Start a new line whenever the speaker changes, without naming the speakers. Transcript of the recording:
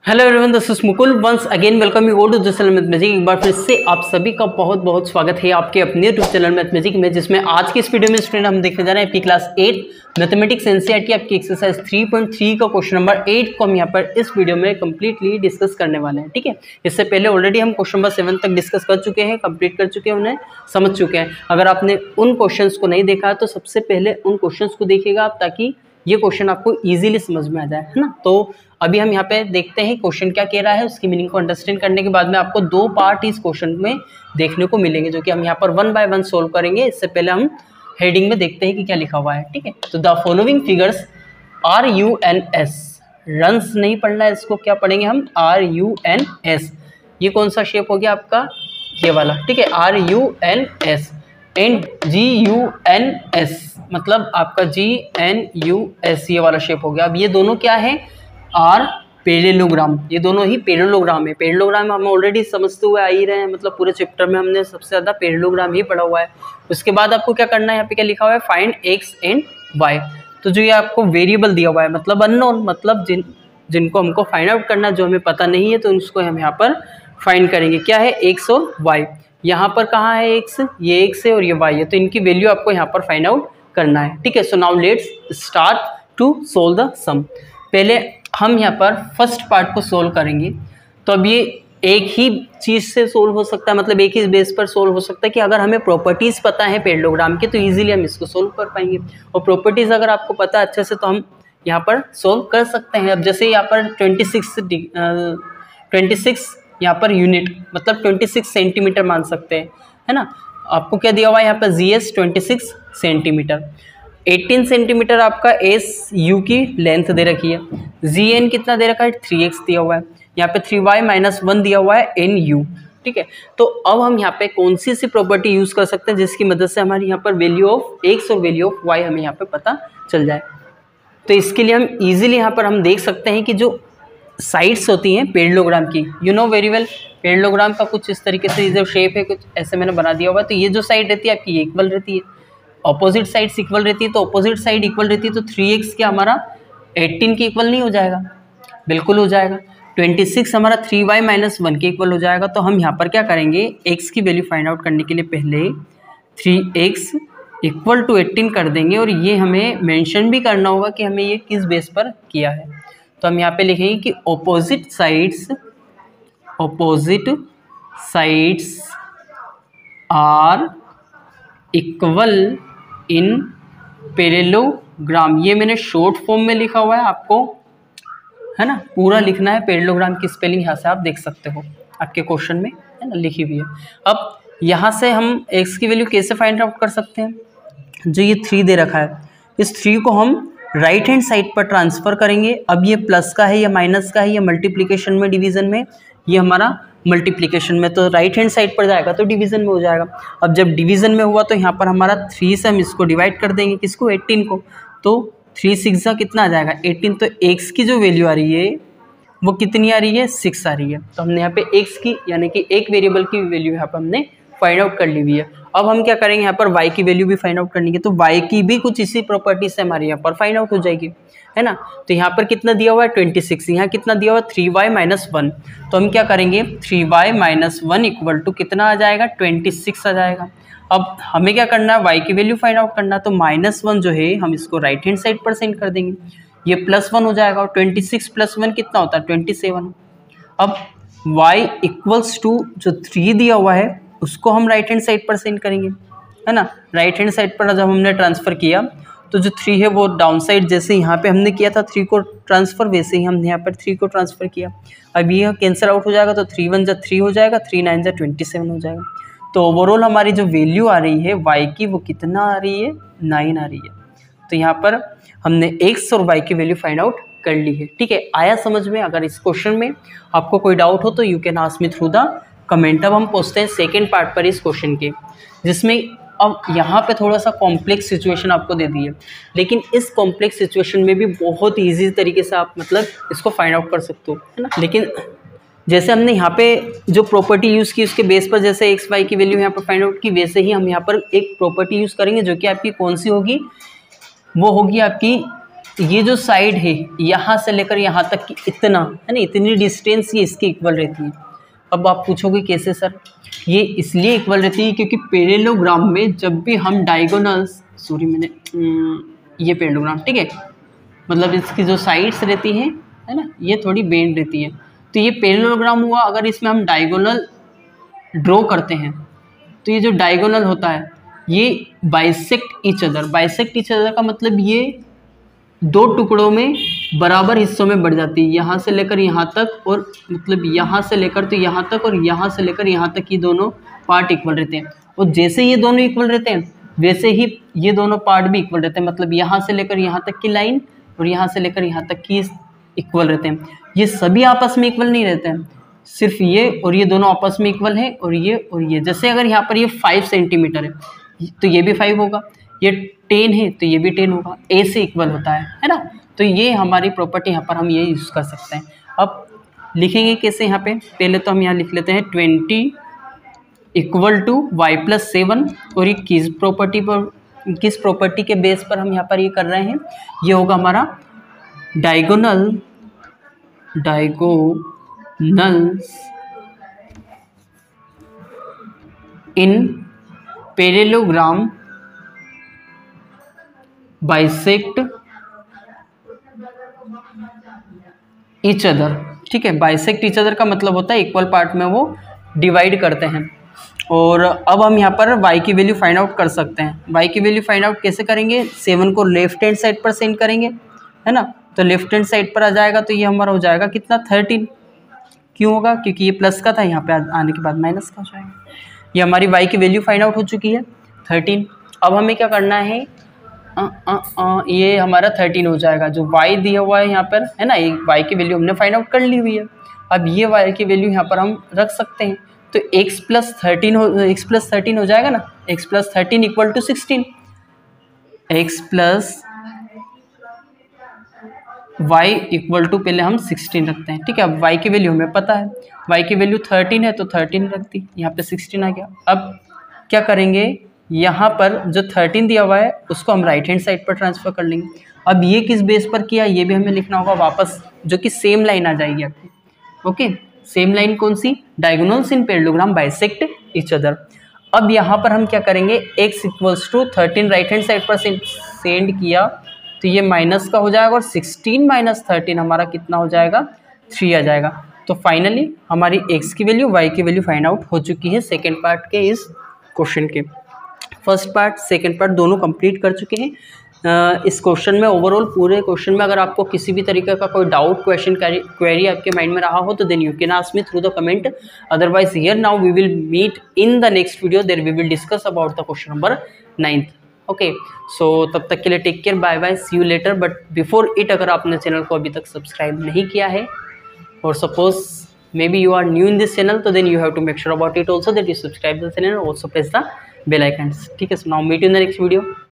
Hello everyone, this is Mukul once again welcome you all to the channel mathematics. एक बार फिर से आप सभी का बहुत बहुत स्वागत है आपके अपने यूट्यूब चैनल मैथमेटिक्स में, जिसमें आज की इस वीडियो में स्टूडेंट हम देखने जा रहे हैं आपकी क्लास 8 मैथमेटिक्स एनसीईआरटी आपकी एक्सरसाइज 3.3 का क्वेश्चन नंबर 8 को हम यहाँ पर इस वीडियो में कंप्लीटली डिस्कस करने वाले हैं। ठीक है, इससे पहले ऑलरेडी हम क्वेश्चन नंबर 7 तक डिस्कस कर चुके हैं, कंप्लीट कर चुके हैं, उन्हें समझ चुके हैं। अगर आपने उन क्वेश्चन को नहीं देखा तो सबसे पहले उन क्वेश्चन को देखिएगा आप, ताकि ये क्वेश्चन आपको इजीली समझ में आ जाए, है ना। तो अभी हम यहाँ पे देखते हैं क्वेश्चन क्या कह रहा है, उसकी मीनिंग को अंडरस्टैंड करने के बाद में आपको दो पार्ट इस क्वेश्चन में देखने को मिलेंगे, जो कि हम यहाँ पर 1 बाय 1 सोल्व करेंगे। इससे पहले हम हेडिंग में देखते हैं कि क्या लिखा हुआ है। ठीक है, तो the following figures RUNS, runs नहीं पढ़ना है, इसको क्या पढ़ेंगे हम, RUNS। ये कौन सा शेप हो गया आपका, ये वाला। ठीक है, RUNS एंड GUNS, मतलब आपका GNUS, ये वाला शेप हो गया। अब ये दोनों क्या है, आर पैरेललोग्राम, ये दोनों ही पैरेललोग्राम है। पैरेललोग्राम हम ऑलरेडी समझते हुए आ ही रहे हैं, मतलब पूरे चैप्टर में हमने सबसे ज़्यादा पैरेललोग्राम ही पढ़ा हुआ है। उसके बाद आपको क्या करना है, यहाँ पे क्या लिखा हुआ है, फाइंड x एंड y। तो जो ये आपको वेरिएबल दिया हुआ है, मतलब अननोन, मतलब जिनको हमको फाइंड आउट करना, जो हमें पता नहीं है, तो उसको हम यहाँ पर फाइंड करेंगे। क्या है, x और y। यहाँ पर कहाँ है x, ये x है और ये y है, तो इनकी वैल्यू आपको यहाँ पर फाइंड आउट करना है। ठीक है, so now let's start to solve the sum. पहले हम यहाँ पर फर्स्ट पार्ट को सोल्व करेंगे। तो अब ये एक ही चीज़ से सोल्व हो सकता है, मतलब एक ही बेस पर सोल्व हो सकता है कि अगर हमें प्रॉपर्टीज़ पता है पैरेललोग्राम की, तो इजीली हम इसको सोल्व कर पाएंगे। और प्रॉपर्टीज़ अगर आपको पता है अच्छे से, तो हम यहाँ पर सोल्व कर सकते हैं। अब जैसे यहाँ पर 26 यहाँ पर यूनिट, मतलब 26 सेंटीमीटर मान सकते हैं, है ना। आपको क्या दिया हुआ है यहाँ पर, GS 26 सेंटीमीटर। 18 सेंटीमीटर आपका SU की लेंथ दे रखी है। GN कितना दे रखा है, 3x दिया हुआ है। यहाँ पे 3y-1 दिया हुआ है NU। ठीक है, तो अब हम यहाँ पे कौन सी प्रॉपर्टी यूज़ कर सकते हैं जिसकी मदद से हमारी यहाँ पर वैल्यू ऑफ x और वैल्यू ऑफ y हमें यहाँ पे पता चल जाए। तो इसके लिए हम इजीली यहाँ पर हम देख सकते हैं कि जो साइड्स होती हैं पैरेललोग्राम की, you know very well, parallelogram का कुछ इस तरीके से जो शेप है, कुछ ऐसे मैंने बना दिया हुआ है। तो ये जो साइड रहती है आपकी, ये इक्वल रहती है, ऑपोजिट साइड्स इक्वल रहती है। तो ऑपोजिट साइड इक्वल रहती है, तो 3x क्या हमारा 18 के इक्वल नहीं हो जाएगा, बिल्कुल हो जाएगा। 26 हमारा 3y-1 के इक्वल हो जाएगा। तो हम यहाँ पर क्या करेंगे, x की वैल्यू फाइंड आउट करने के लिए पहले 3x इक्वल टू 18 कर देंगे, और ये हमें मेंशन भी करना होगा कि हमें ये किस बेस पर किया है। तो हम यहाँ पे लिखेंगे कि opposite sides are equal in parallelogram. ये मैंने शॉर्ट फॉर्म में लिखा हुआ है, आपको है ना पूरा लिखना है। पैरेललोग्राम की स्पेलिंग यहाँ से आप देख सकते हो, आपके क्वेश्चन में है ना लिखी हुई है। अब यहाँ से हम x की वैल्यू कैसे फाइंड आउट कर सकते हैं, जो ये 3 दे रखा है, इस 3 को हम राइट हैंड साइड पर ट्रांसफ़र करेंगे। अब ये प्लस का है या माइनस का है, या मल्टीप्लिकेशन में डिवीज़न में, ये हमारा मल्टीप्लिकेशन में, तो राइट हैंड साइड पर जाएगा तो डिवीज़न में हो जाएगा। अब जब डिवीज़न में हुआ तो यहाँ पर हमारा 3 से हम इसको डिवाइड कर देंगे, किसको, 18 को। तो 3×6 कितना आ जाएगा, 18। तो x की जो वैल्यू आ रही है वो कितनी आ रही है, 6 आ रही है। तो हमने यहाँ पे x की, यानी कि एक वेरिएबल की वैल्यू यहाँ पर हमने फाइंड आउट कर ली हुई है। अब हम क्या करेंगे, यहाँ पर y की वैल्यू भी फाइंड आउट करनी है, तो y की भी कुछ इसी प्रॉपर्टी से हमारे यहाँ पर फाइंड आउट हो जाएगी, है ना। तो यहाँ पर कितना दिया हुआ है, 26, यहाँ कितना दिया हुआ है, 3y-1। तो हम क्या करेंगे, 3y-1 इक्वल टू कितना आ जाएगा, 26 आ जाएगा। अब हमें क्या करना है, y की वैल्यू फाइंड आउट करना है। तो -1 जो है हम इसको राइट हैंड साइड पर सेंड कर देंगे, ये +1 हो जाएगा, और 26 + 1 कितना होता है, 27। अब y इक्वल्स टू जो 3 दिया हुआ है उसको हम राइट हैंड साइड पर सेंड करेंगे, है ना। राइट हैंड साइड पर जब हमने ट्रांसफ़र किया तो जो 3 है वो डाउन साइड, जैसे यहाँ पे हमने किया था 3 को ट्रांसफ़र, वैसे ही हमने यहाँ पर 3 को ट्रांसफ़र किया। अब ये कैंसिल आउट हो जाएगा, तो 3×1 = 3 हो जाएगा, 3×9 = 27 हो जाएगा। तो ओवरऑल हमारी जो वैल्यू आ रही है y की, वो कितना आ रही है, 9 आ रही है। तो यहाँ पर हमने x और y की वैल्यू फाइंड आउट कर ली है। ठीक है, आया समझ में। अगर इस क्वेश्चन में आपको कोई डाउट हो तो you can ask me through the comment. अब हम पहुँचते हैं सेकेंड पार्ट पर इस क्वेश्चन के, जिसमें अब यहाँ पे थोड़ा सा कॉम्प्लेक्स सिचुएशन आपको दे दी है, लेकिन इस कॉम्प्लेक्स सिचुएशन में भी बहुत ईजी तरीके से आप मतलब इसको फाइंड आउट कर सकते हो, है ना। लेकिन जैसे हमने यहाँ पे जो प्रॉपर्टी यूज़ की उसके बेस पर, जैसे x y की वैल्यू यहाँ पर फाइंड आउट की, वैसे ही हम यहाँ पर एक प्रॉपर्टी यूज़ करेंगे, जो कि आपकी कौन सी होगी, वो होगी आपकी ये जो साइड है यहाँ से लेकर यहाँ तक की इतना है ना, इतनी डिस्टेंस ये इसकी इक्वल रहती है। अब आप पूछोगे कैसे सर, ये इसलिए इक्वल रहती है क्योंकि पैरेललोग्राम में जब भी हम डायगोनल्स, सॉरी मैंने ये पैरेललोग्राम, ठीक है, मतलब इसकी जो साइड्स रहती हैं है ना, ये थोड़ी बेंड रहती है, तो ये पैरेललोग्राम हुआ। अगर इसमें हम डायगोनल ड्रॉ करते हैं तो ये जो डायगोनल होता है ये bisect each other. Bisect each other का मतलब ये दो टुकड़ों में बराबर हिस्सों में बढ़ जाती है, यहाँ से लेकर यहाँ तक, और मतलब यहाँ से लेकर तो यहाँ तक और यहाँ से लेकर यहाँ तक, ये दोनों पार्ट इक्वल रहते हैं। और जैसे ये दोनों इक्वल रहते हैं वैसे ही ये दोनों पार्ट भी इक्वल रहते हैं, मतलब यहाँ से लेकर यहाँ तक की लाइन और यहाँ से लेकर यहाँ तक की इक्वल रहते हैं। ये सभी आपस में इक्वल नहीं रहते हैं, सिर्फ ये और ये दोनों आपस में इक्वल है, और ये जैसे अगर यहाँ पर ये 5 सेंटीमीटर है तो ये भी 5 होगा, ये 10 है तो ये भी 10 होगा, ए से इक्वल होता है ना। तो ये हमारी प्रॉपर्टी यहाँ पर हम ये यूज़ कर सकते हैं। अब लिखेंगे कैसे यहाँ पे, पहले तो हम यहाँ लिख लेते हैं 20 = y+7, और ये किस प्रॉपर्टी के बेस पर हम यहाँ पर ये कर रहे हैं, ये होगा हमारा diagonals in parallelogram bisect each other. ठीक है, बाइसेक्ट ईच अदर का मतलब होता है इक्वल पार्ट में वो डिवाइड करते हैं। और अब हम यहाँ पर y की वैल्यू फाइंड आउट कर सकते हैं। y की वैल्यू फाइंड आउट कैसे करेंगे, 7 को लेफ्ट हैंड साइड पर सेंड करेंगे है ना, तो लेफ्ट हैंड साइड पर आ जाएगा, तो ये हमारा हो जाएगा कितना 13। क्यों होगा, क्योंकि ये प्लस का था, यहाँ पे आने के बाद माइनस का हो जाएगा। ये हमारी y की वैल्यू फाइंड आउट हो चुकी है 13। अब हमें क्या करना है, ये हमारा 13 हो जाएगा, जो y दिया हुआ है यहाँ पर है ना, ये y की वैल्यू हमने फाइंड आउट कर ली हुई है। अब ये y की वैल्यू यहाँ पर हम रख सकते हैं, तो x+13 हो जाएगा ना, x+13 = 16, x+ y = पहले हम 16 रखते हैं। ठीक है, अब y की वैल्यू हमें पता है, y की वैल्यू 13 है तो 13 रख दी, यहाँ पे 16 आ गया। अब क्या करेंगे, यहाँ पर जो 13 दिया हुआ है उसको हम राइट हैंड साइड पर ट्रांसफ़र कर लेंगे। अब ये किस बेस पर किया ये भी हमें लिखना होगा वापस, जो कि सेम लाइन आ जाएगी आपकी। ओके, सेम लाइन कौन सी, diagonals in parallelogram bisect each other. अब यहाँ पर हम क्या करेंगे, x = 13 राइट हैंड साइड पर सेंड किया तो ये माइनस का हो जाएगा, और 16 - 13 हमारा कितना हो जाएगा, 3 आ जाएगा। तो फाइनली हमारी x की वैल्यू y की वैल्यू फाइंड आउट हो चुकी है सेकेंड पार्ट के इस क्वेश्चन के। फर्स्ट पार्ट सेकेंड पार्ट दोनों कंप्लीट कर चुके हैं इस क्वेश्चन में। ओवरऑल पूरे क्वेश्चन में अगर आपको किसी भी तरीके का कोई डाउट, क्वेश्चन, क्वेरी आपके माइंड में रहा हो तो then you can ask me through the comment. Otherwise here now we will meet in the next video, there we will discuss about the question number 9। Okay, so तब तक के लिए take care, bye bye, see you later. But before it, अगर आपने channel को अभी तक subscribe नहीं किया है, और suppose maybe you are new in this channel, so then you have to make sure about it also that you subscribe the channel and also press the bell icons. ठीक है, so now meet you in the next video.